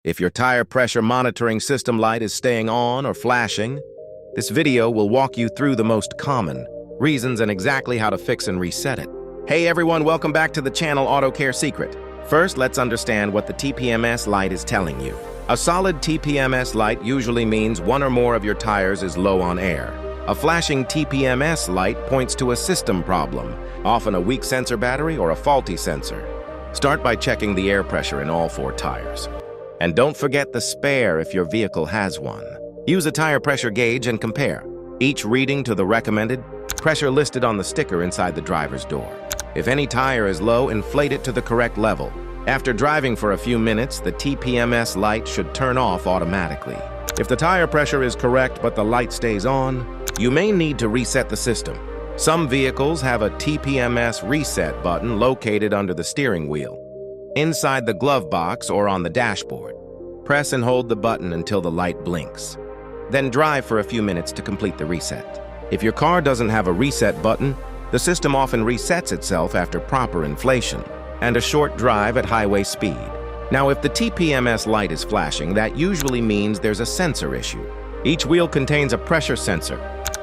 If your tire pressure monitoring system light is staying on or flashing, this video will walk you through the most common reasons and exactly how to fix and reset it. Hey everyone, welcome back to the channel Auto Care Secret. First, let's understand what the TPMS light is telling you. A solid TPMS light usually means one or more of your tires is low on air. A flashing TPMS light points to a system problem, often a weak sensor battery or a faulty sensor. Start by checking the air pressure in all 4 tires. And don't forget the spare if your vehicle has one. Use a tire pressure gauge and compare each reading to the recommended pressure listed on the sticker inside the driver's door. If any tire is low, inflate it to the correct level. After driving for a few minutes, the TPMS light should turn off automatically. If the tire pressure is correct but the light stays on, you may need to reset the system. Some vehicles have a TPMS reset button located under the steering wheel, inside the glove box or on the dashboard. Press and hold the button until the light blinks. Then drive for a few minutes to complete the reset. If your car doesn't have a reset button, the system often resets itself after proper inflation and a short drive at highway speed. Now, if the TPMS light is flashing, that usually means there's a sensor issue. Each wheel contains a pressure sensor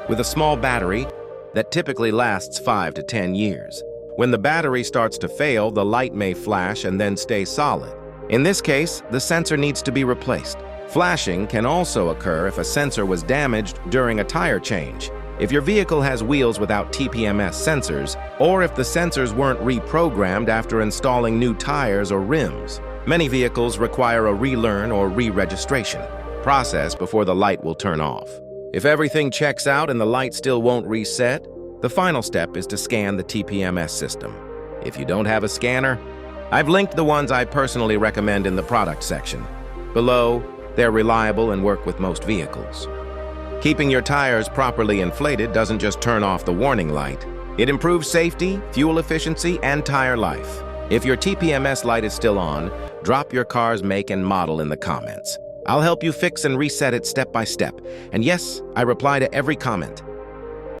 with a small battery that typically lasts 5 to 10 years. When the battery starts to fail, the light may flash and then stay solid. In this case, the sensor needs to be replaced. Flashing can also occur if a sensor was damaged during a tire change, if your vehicle has wheels without TPMS sensors, or if the sensors weren't reprogrammed after installing new tires or rims. Many vehicles require a relearn or re-registration process before the light will turn off. If everything checks out and the light still won't reset, the final step is to scan the TPMS system. If you don't have a scanner, I've linked the ones I personally recommend in the product section. Below, they're reliable and work with most vehicles. Keeping your tires properly inflated doesn't just turn off the warning light. It improves safety, fuel efficiency, and tire life. If your TPMS light is still on, drop your car's make and model in the comments. I'll help you fix and reset it step by step. And yes, I reply to every comment.